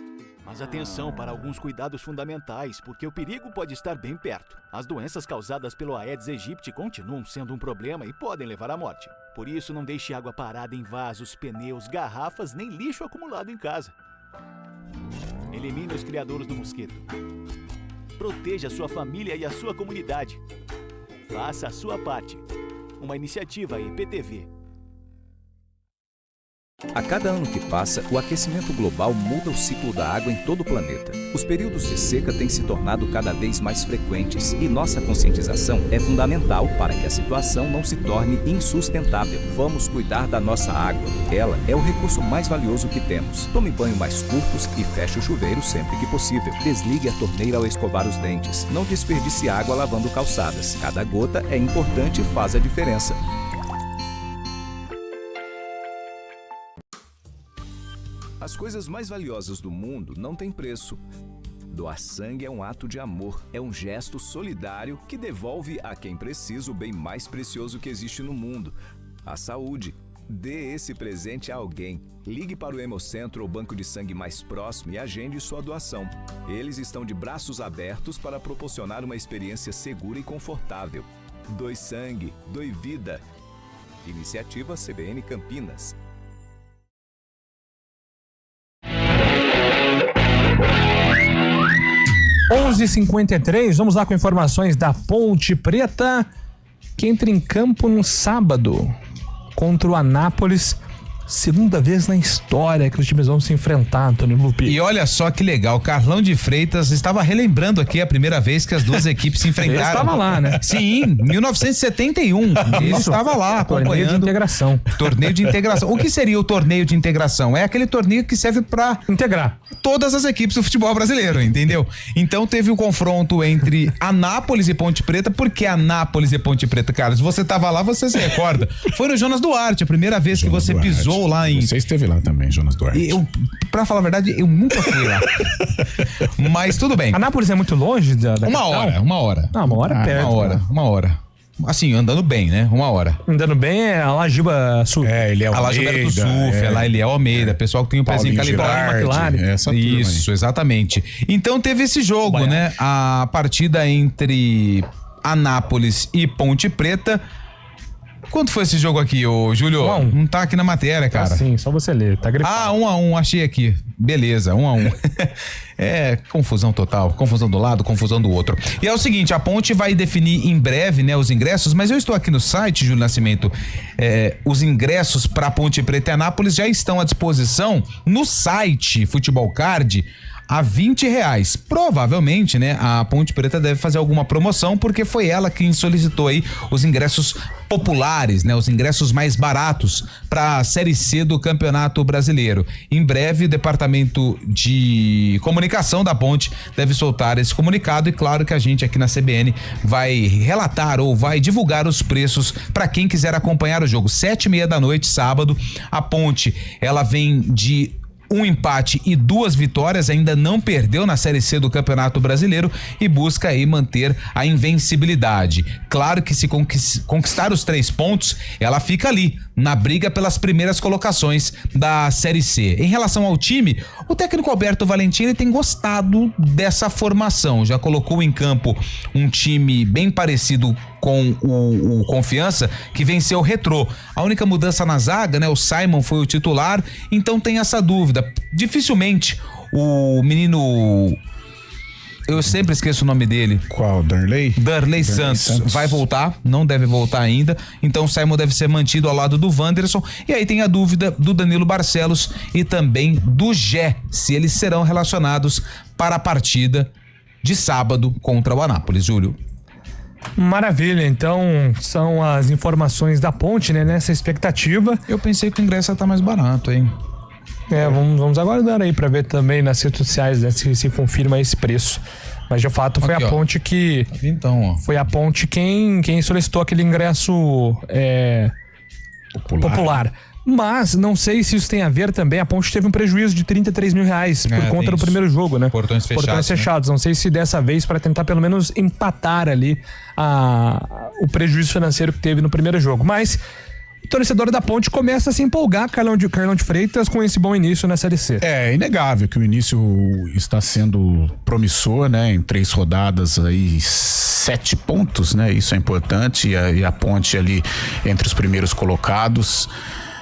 Mas atenção para alguns cuidados fundamentais, porque o perigo pode estar bem perto. As doenças causadas pelo Aedes aegypti continuam sendo um problema e podem levar à morte. Por isso, não deixe água parada em vasos, pneus, garrafas, nem lixo acumulado em casa. Elimine os criadouros do mosquito. Proteja a sua família e a sua comunidade. Faça a sua parte. Uma iniciativa IPTV. A cada ano que passa, o aquecimento global muda o ciclo da água em todo o planeta. Os períodos de seca têm se tornado cada vez mais frequentes e nossa conscientização é fundamental para que a situação não se torne insustentável. Vamos cuidar da nossa água. Ela é o recurso mais valioso que temos. Tome banho mais curtos e feche o chuveiro sempre que possível. Desligue a torneira ao escovar os dentes. Não desperdice água lavando calçadas. Cada gota é importante e faz a diferença. As coisas mais valiosas do mundo não têm preço. Doar sangue é um ato de amor, é um gesto solidário que devolve a quem precisa o bem mais precioso que existe no mundo, a saúde. Dê esse presente a alguém. Ligue para o Hemocentro ou banco de sangue mais próximo e agende sua doação. Eles estão de braços abertos para proporcionar uma experiência segura e confortável. Doe sangue, doe vida. Iniciativa CBN Campinas. 11h53, vamos lá com informações da Ponte Preta, que entra em campo no sábado contra o Anápolis. Segunda vez na história que os times vão se enfrentar, Antônio Lupi. E olha só que legal, Carlão de Freitas estava relembrando aqui a primeira vez que as duas equipes se enfrentaram. Ele estava lá, né? Sim, 1971. Ele estava lá acompanhando. Torneio de integração. Torneio de integração. O que seria o torneio de integração? É aquele torneio que serve para integrar todas as equipes do futebol brasileiro, entendeu? Então teve um confronto entre Anápolis e Ponte Preta. Por que Anápolis e Ponte Preta, Carlos? Você estava lá, você se recorda? Foi no Jonas Duarte, a primeira vez que você pisou lá em... Você esteve lá também, Jonas Duarte. Pra falar a verdade, eu nunca fui lá. Mas tudo bem. Anápolis é muito longe da Uma hora. Ah, uma hora perto. Uma hora. Assim, andando bem, né? Uma hora. Andando bem é a Lajiba Sul. Ele é o a Lajiba do Sul, lá ele é Almeida. Pessoal que tem o pezinho calibrado. Isso, exatamente. Então teve esse jogo, né? A partida entre Anápolis e Ponte Preta. Quanto foi esse jogo aqui, ô Júlio? 1-1. Não tá aqui na matéria, cara. Sim, só você ler, tá grifado. 1-1, achei aqui. Beleza, 1-1. É confusão total, confusão do lado, confusão do outro. E é o seguinte, a Ponte vai definir em breve, né, os ingressos, mas eu estou aqui no site, Júlio Nascimento, os ingressos para Ponte Preta e Anápolis já estão à disposição no site Futebol Card a R$20. Provavelmente, né, a Ponte Preta deve fazer alguma promoção, porque foi ela quem solicitou aí os ingressos populares, né, os ingressos mais baratos para a Série C do Campeonato Brasileiro. Em breve, o Departamento de Comunicação da Ponte deve soltar esse comunicado e claro que a gente aqui na CBN vai relatar ou vai divulgar os preços para quem quiser acompanhar o jogo. 19h30 sábado, a Ponte, ela vem de um empate e 2 vitórias, ainda não perdeu na Série C do Campeonato Brasileiro e busca aí manter a invencibilidade. Claro que se conquistar os 3 pontos, ela fica ali, na briga pelas primeiras colocações da Série C. Em relação ao time, o técnico Alberto Valentim tem gostado dessa formação, já colocou em campo um time bem parecido com o Confiança, que venceu o Retrô. A única mudança na zaga, né? O Simon foi o titular, então tem essa dúvida. Dificilmente o menino... Eu sempre esqueço o nome dele. Qual? Darley Santos vai voltar, não deve voltar ainda. Então o Simon deve ser mantido ao lado do Wanderson. E aí tem a dúvida do Danilo Barcelos e também do Gé, se eles serão relacionados para a partida de sábado contra o Anápolis, Júlio. Maravilha, então são as informações da Ponte, né? Nessa expectativa. Eu pensei que o ingresso ia estar mais barato, hein? Vamos aguardar aí pra ver também nas redes sociais, né, se confirma esse preço. Mas de fato foi a Ponte que... Então, foi a Ponte quem solicitou aquele ingresso popular. Mas não sei se isso tem a ver também. A Ponte teve um prejuízo de R$33 mil por conta do primeiro jogo, né? Portões fechados. Não sei se dessa vez para tentar pelo menos empatar ali o prejuízo financeiro que teve no primeiro jogo. Mas o torcedor da Ponte começa a se empolgar, Carlão de Freitas, com esse bom início na Série C. É inegável que o início está sendo promissor, né? Em 3 rodadas aí, 7 pontos, né? Isso é importante, e a Ponte ali entre os primeiros colocados.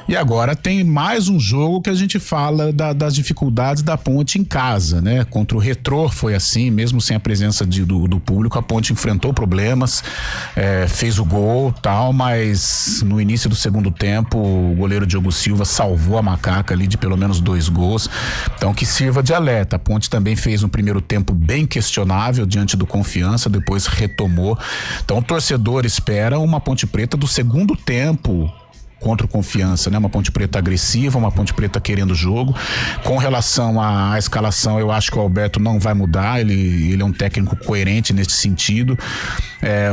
E agora tem mais um jogo que a gente fala das dificuldades da Ponte em casa, né? Contra o Retrô foi assim, mesmo sem a presença do público, a Ponte enfrentou problemas, fez o gol, tal, mas no início do segundo tempo o goleiro Diogo Silva salvou a macaca ali de pelo menos 2 gols, então que sirva de alerta. A Ponte também fez um primeiro tempo bem questionável diante do Confiança, depois retomou, então o torcedor espera uma Ponte Preta do segundo tempo contra o Confiança, né? Uma Ponte Preta agressiva, uma Ponte Preta querendo o jogo. Com relação à escalação, eu acho que o Alberto não vai mudar, ele é um técnico coerente nesse sentido.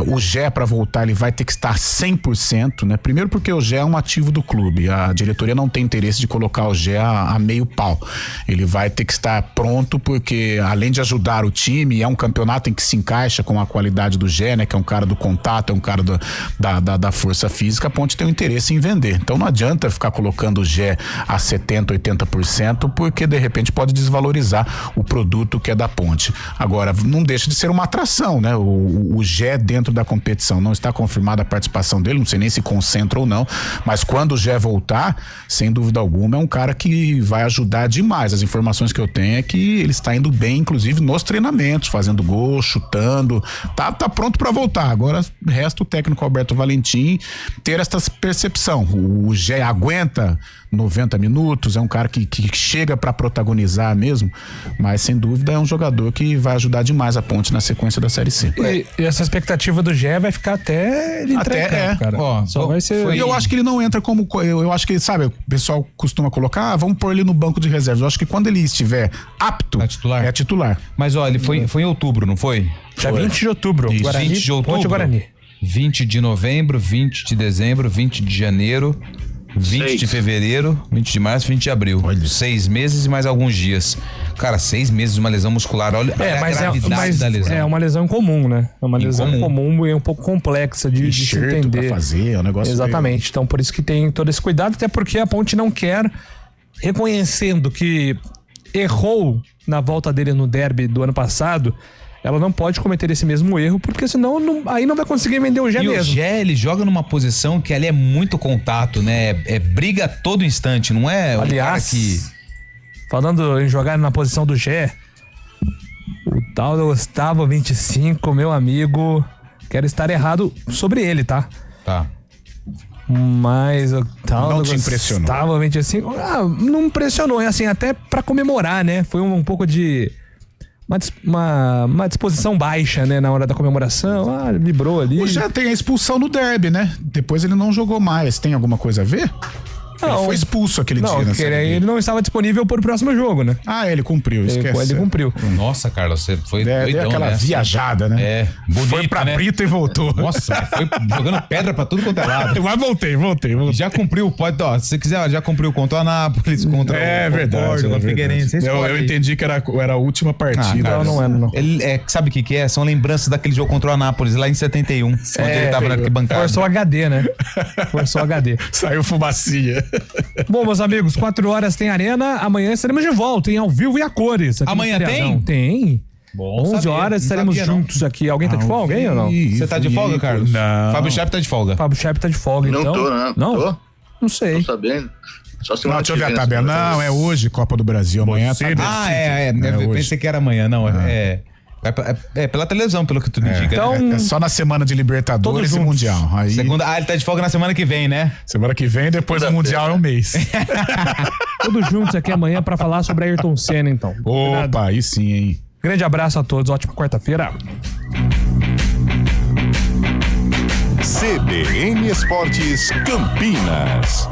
O Gé, para voltar, ele vai ter que estar 100%, né? Primeiro porque o Gé é um ativo do clube, a diretoria não tem interesse de colocar o Gé a meio pau. Ele vai ter que estar pronto porque, além de ajudar o time, é um campeonato em que se encaixa com a qualidade do Gé, né? Que é um cara do contato, é um cara da força física. A Ponte tem um interesse em vender. Então não adianta ficar colocando o Gé a 70%, 80%, porque de repente pode desvalorizar o produto que é da Ponte. Agora, não deixa de ser uma atração, né? O Gé dentro da competição, não está confirmada a participação dele, não sei nem se concentra ou não, mas quando o Gé voltar, sem dúvida alguma, é um cara que vai ajudar demais. As informações que eu tenho é que ele está indo bem, inclusive nos treinamentos, fazendo gol, chutando, tá pronto para voltar. Agora resta o técnico Alberto Valentim ter essa percepção. O Gé aguenta 90 minutos, é um cara que chega para protagonizar mesmo, mas sem dúvida é um jogador que vai ajudar demais a Ponte na sequência da Série C. E essa expectativa do Gé vai ficar até ele entrar, cara. Só vai ser... Eu acho que ele não entra como... Eu acho que, sabe, o pessoal costuma colocar, vamos pôr ele no banco de reservas. Eu acho que quando ele estiver apto, é titular. Mas, ó, ele foi em outubro, não foi? Já 20 de outubro. Isso. Guarani, 20 de outubro. Ponte Guarani. 20 de novembro, 20 de dezembro, 20 de janeiro, 20 de fevereiro, 20 de março, 20 de abril. 6 meses e mais alguns dias. Cara, 6 meses de uma lesão muscular. Olha a gravidade da lesão. É uma lesão comum, né? É uma lesão comum e um pouco complexa de se entender. Pra fazer, é um negócio. Exatamente. Meio... Então, por isso que tem todo esse cuidado, até porque a Ponte não quer, reconhecendo que errou na volta dele no derby do ano passado, ela não pode cometer esse mesmo erro, porque senão aí não vai conseguir vender o Gé mesmo. O Gé, ele joga numa posição que ali é muito contato, né? Briga a todo instante, não é? Aliás, falando em jogar na posição do Gé, o tal do Gustavo 25, meu amigo, quero estar errado sobre ele, tá? Tá. Mas o tal não do te impressionou? Gustavo 25, não impressionou, assim, até pra comemorar, né? Foi um pouco de... Uma disposição baixa, né, na hora da comemoração. Vibrou ali. O Gé tem a expulsão no derby, né? Depois ele não jogou mais. Tem alguma coisa a ver? Não, ele foi expulso aquele dia. Porque ele não estava disponível para o próximo jogo, né? Ele cumpriu, esquece. Ele cumpriu. Nossa, Carlos, você foi doidão, aquela né? viajada, né? Bonito, foi pra Brita e voltou. Nossa, foi jogando pedra pra tudo quanto é lado. Mas voltei. Já cumpriu, pode, ó, se você quiser, já cumpriu contra o Anápolis, contra o verdade, o Figueirense. Eu entendi que era a última partida. Cara, não era, não. Ele, sabe o que é? São lembranças daquele jogo contra o Anápolis, lá em 71, onde ele tava na arquibancada. Forçou HD, né? Forçou HD. Saiu fumacinha. Bom, meus amigos, 4 horas tem Arena. Amanhã estaremos de volta, ao vivo e a cores. Amanhã tem? Tem. Bom, 11 horas estaremos juntos aqui. Alguém tá de folga, hein, ou não? Você tá de folga, Carlos? Não. Fábio Schaep tá de folga. Fábio Schaep tá de folga, então. Não tô, né? Não? Tô? Não sei. Tô sabendo. Só não, deixa eu ver a tabela. Não, é hoje, Copa do Brasil. Amanhã tá. Eu pensei que era amanhã, não. É pela televisão, pelo que tu me indica. Então, é só na semana de Libertadores e Mundial. Aí... ele tá de folga na semana que vem, né? Semana que vem, depois do Mundial é um mês. Todos juntos aqui amanhã pra falar sobre Ayrton Senna, então. Opa, aí sim, hein? Grande abraço a todos, ótima quarta-feira. CBN Esportes Campinas.